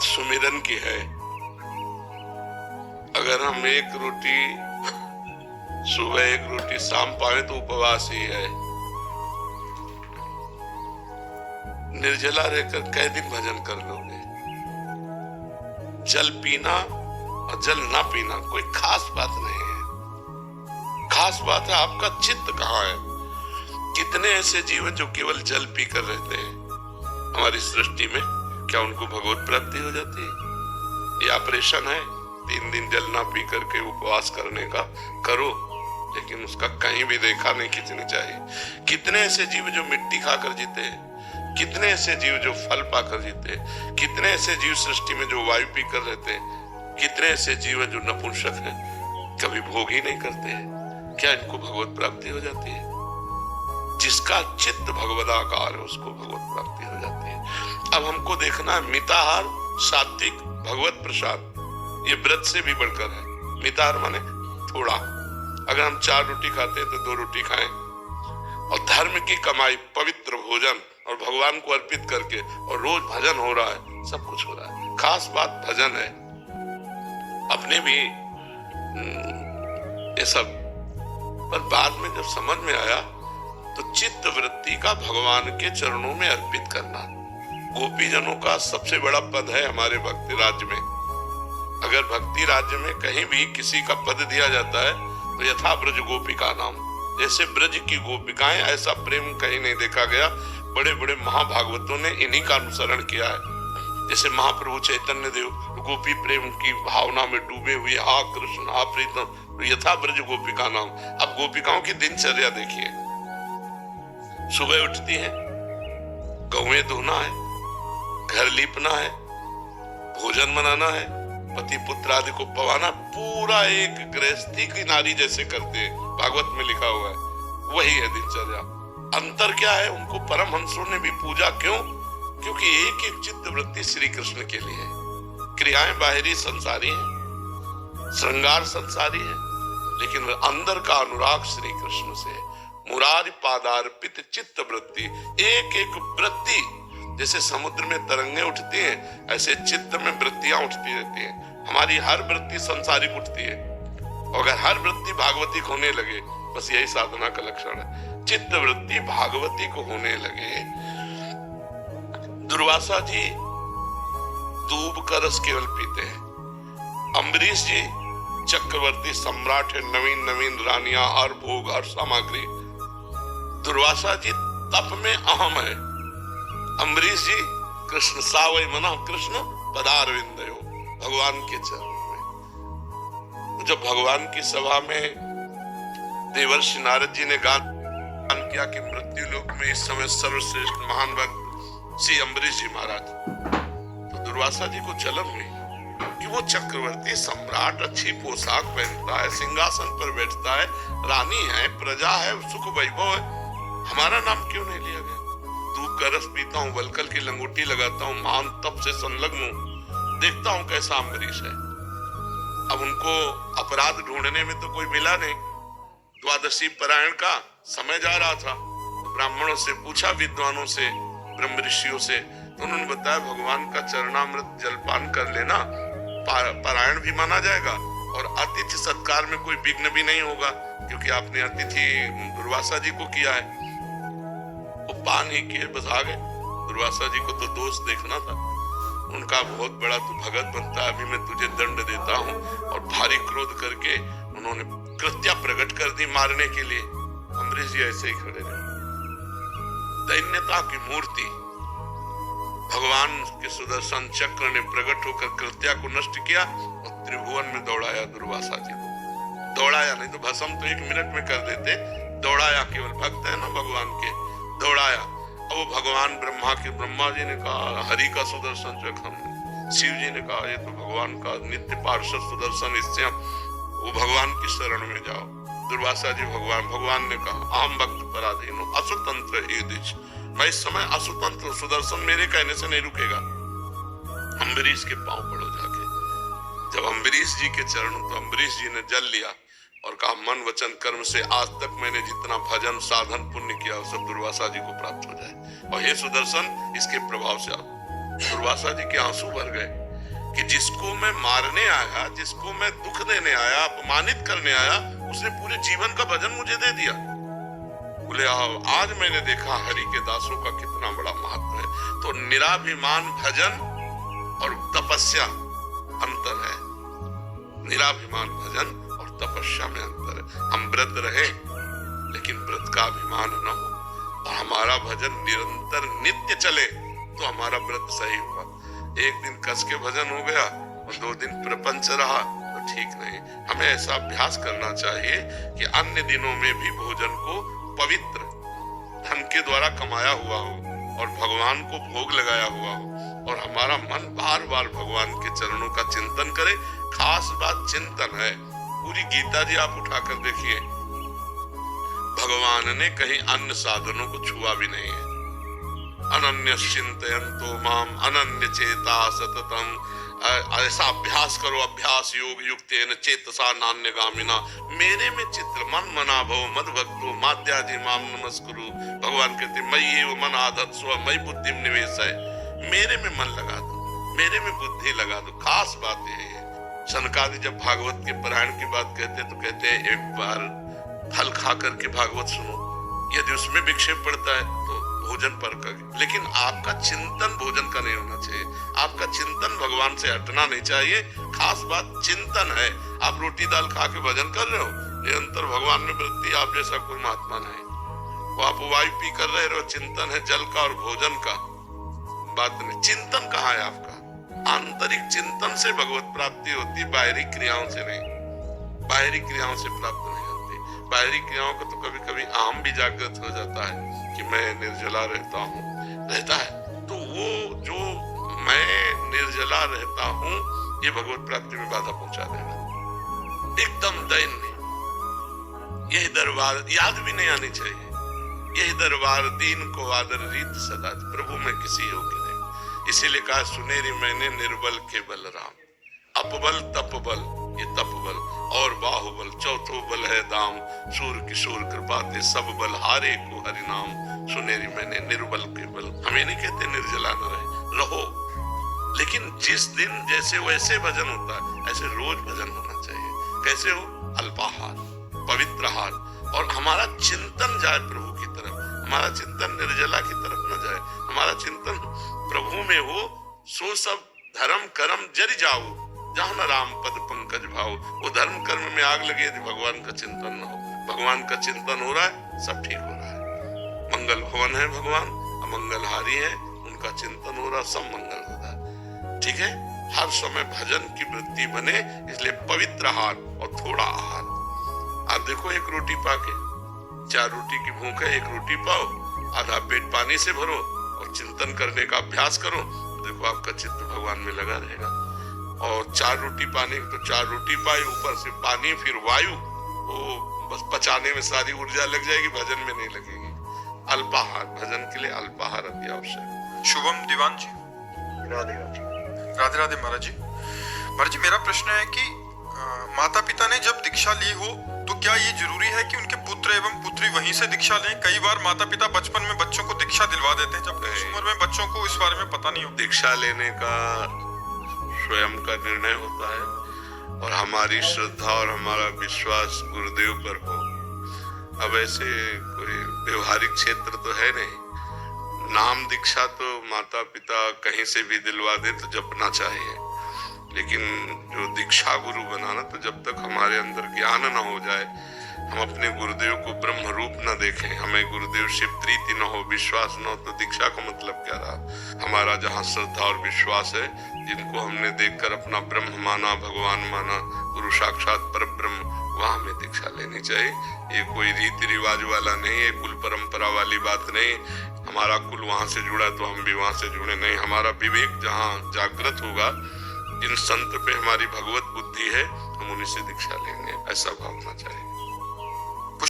बात सुमिरन की है। अगर हम एक रोटी सुबह एक रोटी शाम पाए तो उपवास ही है। निर्जला रहकर कै दिन भजन कर लोगे? जल पीना और जल ना पीना कोई खास बात नहीं है। खास बात है आपका चित्त कहाँ है। कितने ऐसे जीव जो केवल जल पीकर रहते हैं हमारी सृष्टि में, क्या उनको भगवत प्राप्ति हो जाती है? ये ऑपरेशन है 3 दिन जल ना पी करके उपवास करने का, करो, लेकिन उसका कहीं भी देखा नहीं खींचनी चाहिए। कितने ऐसे जीव जो मिट्टी खाकर जीते हैं, कितने ऐसे जीव जो फल पाकर जीते हैं, कितने ऐसे जीव सृष्टि में जो वायु पीकर रहते हैं, कितने ऐसे जीव जो नपुंसक हैं, कभी भोग ही नहीं करते हैं। क्या इनको भगवत प्राप्ति हो जाती है? जिसका चित्त भगवदाकार है उसको भगवत प्राप्ति हो जाती है। अब हमको देखना है मिताहार, सात्विक, भगवत प्रसाद, ये व्रत से भी बढ़कर है। मिताहार माने थोड़ा, अगर हम 4 रोटी खाते हैं तो 2 रोटी खाएं, और धर्म की कमाई, पवित्र भोजन और भगवान को अर्पित करके, और रोज भजन हो रहा है, सब कुछ हो रहा है। खास बात भजन है। अपने भी ये सब, पर बाद में जब समझ में आया तो चित्त वृत्ति का भगवान के चरणों में अर्पित करना। गोपीजनों का सबसे बड़ा पद है हमारे भक्ति राज्य में। अगर भक्ति राज्य में कहीं भी किसी का पद दिया जाता है तो यथा ब्रज गोपिका नाम, जैसे ब्रज की गोपिकाएं, ऐसा प्रेम कहीं नहीं देखा गया। बड़े बड़े महाभागवतों ने इन्हीं का अनुसरण किया है। जैसे महाप्रभु चैतन्य देव गोपी प्रेम की भावना में डूबे हुए, हा कृष्ण हा प्रीतम, यथा ब्रज गोपिका नाम। अब गोपिकाओं की दिनचर्या देखिए, सुबह उठती है, गौएं धोना है, घर लीपना है, भोजन बनाना है, पति पुत्र आदि को पवाना, पूरा एक गृहस्थी की नारी जैसे करते हैं, भागवत में लिखा हुआ है, वही है दिनचर्या। अंतर क्या है? उनको परमहंसों ने भी पूजा क्यों? क्योंकि एक एक चित्त वृत्ति श्री कृष्ण के लिए है। क्रियाएं बाहरी संसारी हैं, श्रृंगार संसारी है, लेकिन अंदर का अनुराग श्री कृष्ण से है। मुरारी पादार्पित चित्त वृत्ति, एक एक वृत्ति, जैसे समुद्र में तरंगे उठती हैं, ऐसे चित्त में वृत्तियां उठती रहती हैं। हमारी हर वृत्ति संसारिक उठती है, और अगर हर वृत्ति भागवतिक होने लगे, बस यही साधना का लक्षण है। चित्त वृत्ति भागवती को होने लगे। दुर्वासा जी दूब का रस केवल पीते हैं। अम्बरीश जी चक्रवर्ती सम्राट है, नवीन नवीन रानियां, हर भोग, हर सामग्री। दुर्वासा जी तप में अहम है। अम्बरीश जी कृष्ण सावय मना कृष्ण पदारविंदयो, भगवान के चरण में। जब भगवान की सभा में देवर्षि नारद जी ने गान किया कि मृत्यु लोक में इस समय सर्वश्रेष्ठ महान भक्त श्री अम्बरीश जी महाराज, तो दुर्वासा जी को जलन हुई कि वो चक्रवर्ती सम्राट, अच्छी पोशाक पहनता है, सिंहासन पर बैठता है, रानी है, प्रजा है, सुख वैभव है, हमारा नाम क्यों नहीं लिया गया? दूध का रस पीता हूँ, वलकल की लंगोटी लगाता हूँ, महान तप से संलग्न हूँ, देखता हूँ कैसा अम्बरीश है। अब उनको अपराध ढूंढने में तो कोई मिला नहीं। द्वादशी पारायण का समय जा रहा था, तो ब्राह्मणों से पूछा, विद्वानों से, ब्रह्म ऋषियों से, तो उन्होंने बताया भगवान का चरणामृत जलपान कर लेना, पारायण भी माना जाएगा और अतिथि सत्कार में कोई विघ्न भी नहीं होगा, क्योंकि आपने अतिथि दुर्वासा जी को किया है। वो पान ही किए, बस आ गए। दुर्वासा जी को तो दोष देखना था। उनका बहुत बड़ा तू भगत बनता है, अभी मैं तुझे दंड देता हूँ, और भारी क्रोध करके उन्होंने कृत्या प्रकट कर दी मारने के लिए। अम्बरीश जी ऐसे ही खड़े रहे। दैन्यता की मूर्ति भगवान के सुदर्शन चक्र ने प्रकट होकर कृत्या को नष्ट किया और त्रिभुवन में दौड़ाया दुर्वासा जी को। दौड़ाया नहीं तो भस्म तो 1 मिनट में कर देते, दौड़ाया, केवल भक्त है ना भगवान के, दौड़ाया। अब वो भगवान ब्रह्मा जी ने कहा हरि का सुदर्शन चक्र, शिव जी ने कहा ये तो भगवान का नित्य पार्षद सुदर्शन, इससे वो भगवान की शरण में जाओ। दुर्वासा जी भगवान ने कहा आम भक्त पराधीनो असुतंत्र ईदिश, मैं इस समय असुतंत्र, सुदर्शन मेरे कहने से नहीं रुकेगा। अम्बरीश के पांव पड़ो जाके। जब अम्बरीश जी के चरण, तो अम्बरीश जी ने जल लिया और कहा मन वचन कर्म से आज तक मैंने जितना भजन साधन पुण्य किया वो सब दुर्वासा जी को प्राप्त हो जाए, और हे सुदर्शन इसके प्रभाव से आप। दुर्वासा जी के आंसू भर गए। कि जिसको मैं मारने आया, जिसको मैं दुख देने आया, अपमानित करने आया, उसने पूरे जीवन का भजन मुझे दे दिया। बोले आज मैंने देखा हरि के दासों का कितना बड़ा महत्व है। तो निराभिमान भजन और तपस्या अंतर है। निराभिमान भजन और तपस्या में अंतर है। हम व्रत रहे लेकिन व्रत का अभिमान न हो और हमारा भजन निरंतर नित्य चले तो हमारा व्रत सही हुआ। एक दिन कस के भजन हो गया और 2 दिन प्रपंच रहा तो ठीक नहीं। हमें ऐसा अभ्यास करना चाहिए कि अन्य दिनों में भी भोजन को पवित्र धन के द्वारा कमाया हुआ हो और भगवान को भोग लगाया हुआ हो और हमारा मन बार बार भगवान के चरणों का चिंतन करे। खास बात चिंतन है। पूरी गीता जी आप उठाकर देखिए, भगवान ने कहीं अन्य साधनों को छुआ भी नहीं है। अनन्य चिंतयन्तो माम अनन्य चेता सततम, ऐसा अभ्यास करो, अभ्यास योग युक्तेन चेतसा नान्यगामिना, मेरे में चित्र मन मना भव मद भक्तो माद्याजी माम नमस्कुरु। भगवान कहते मयि एव मन आधत्स्व स्व मयि बुद्धिम निवेशय, मेरे में मन लगा दो, मेरे में बुद्धि लगा दो। खास बात यही है। सनकादि जब भागवत के पारायण की बात कहते तो कहते हैं एक बार फल खा करके भागवत सुनो, यदि उसमें विक्षेप पड़ता है तो भोजन पर कर, लेकिन आपका चिंतन भोजन का नहीं होना चाहिए। आपका चिंतन भगवान से हटना नहीं चाहिए। खास बात चिंतन है। आप रोटी दाल खा के भजन कर रहे हो, निरंतर भगवान में वृत्ति, आप जैसा कोई महात्मा नहीं। वो आप वायु पी कर रहे हो, चिंतन है जल का और भोजन का, बात नहीं। चिंतन कहाँ है आपका? आंतरिक चिंतन से भगवत प्राप्ति होती, बाहरी क्रियाओं से नहीं। बाहरी क्रियाओं से प्राप्त नहीं होती। बाहरी क्रियाओं का तो कभी कभी अहम भी जागृत हो जाता है कि मैं निर्जला रहता है, तो वो जो मैं निर्जला रहता हूँ ये भगवत प्राप्ति में बाधा पहुंचा देगा। एकदम दैन्य। यही दरबार याद भी नहीं आनी चाहिए। यही दरबार दीन को आदर रीत सदा, प्रभु में किसी योग्य नहीं। इसीलिए कहा सुनेरी मैंने निर्बल के बल राम, अपबल तपबल, ये तपबल और बाहुबल, चौथो बल है दाम, सूर किशोर कृपा ते सब बल हारे को हरि नाम। सुनेरी मैंने निर्बल के बल। हम ये नहीं कहते निर्जला न रहो, लेकिन जिस दिन जैसे वैसे भजन होता है ऐसे रोज भजन होना चाहिए। कैसे हो? अल्पाहार, पवित्र आहार, और हमारा चिंतन जाए प्रभु की तरफ। हमारा चिंतन निर्जला की तरफ न जाए। हमारा चिंतन प्रभु में हो। सो सब धर्म कर्म जरि जाओ, जहाँ न राम पद पंकज भाव। वो धर्म कर्म में आग लगे यदि भगवान का चिंतन न हो। भगवान का चिंतन हो रहा है, सब ठीक हो रहा है। मंगल भवन है भगवान, अमंगलहारी है, उनका चिंतन हो रहा, सब मंगल हो रहा। ठीक है, हर समय भजन की वृत्ति बने, इसलिए पवित्र आहार और थोड़ा आहार। आप देखो, एक रोटी पाके 4 रोटी की भूख है, 1 रोटी पाओ, आधा पेट पानी से भरो और चिंतन करने का अभ्यास करो, देखो आपका चित्त भगवान में लगा रहेगा। और 4 रोटी पाने तो 4 रोटी पाए, ऊपर से पानी फिर वायु, वो बस पचाने में सारी ऊर्जा लग जाएगी, भजन में नहीं लगेगी। अल्पाहार, भजन के लिए अल्पाहार अति आवश्यक। शुभम दीवान जी, राधे राधे। राधे राधे महाराज जी। महाराज जी, मेरा प्रश्न है कि माता पिता ने जब दीक्षा ली हो तो क्या ये जरूरी है कि उनके पुत्र एवं पुत्री वहीं से दीक्षा लें? कई बार माता पिता बचपन में बच्चों को दीक्षा दिलवा देते हैं, जबकि उस उम्र में बच्चों को इस बारे में पता नहीं होता। दीक्षा लेने का स्वयं का निर्णय होता है और हमारी श्रद्धा और हमारा विश्वास गुरुदेव पर हो। अब ऐसे कोई व्यवहारिक क्षेत्र तो है नहीं। नाम दीक्षा तो माता पिता कहीं से भी दिलवा दे तो जपना चाहिए, लेकिन जो दीक्षा गुरु बनाना, तो जब तक हमारे अंदर ज्ञान न हो जाए, हम अपने गुरुदेव को ब्रह्म रूप न देखें, हमें गुरुदेव से प्रीति न हो, विश्वास न हो, तो दीक्षा का मतलब क्या रहा? हमारा जहाँ श्रद्धा और विश्वास है, जिनको हमने देखकर अपना ब्रह्म माना, भगवान माना, गुरु साक्षात पर ब्रह्म, वहाँ हमें दीक्षा लेनी चाहिए। ये कोई रीति रिवाज वाला नहीं है, कुल परंपरा वाली बात नहीं। हमारा कुल वहाँ से जुड़ा तो हम भी वहाँ से जुड़े नहीं। हमारा विवेक जहाँ जागृत होगा, जिन संत पे हमारी भगवत बुद्धि है, हम उन्हीं से दीक्षा लेंगे, ऐसा भावना चाहिए।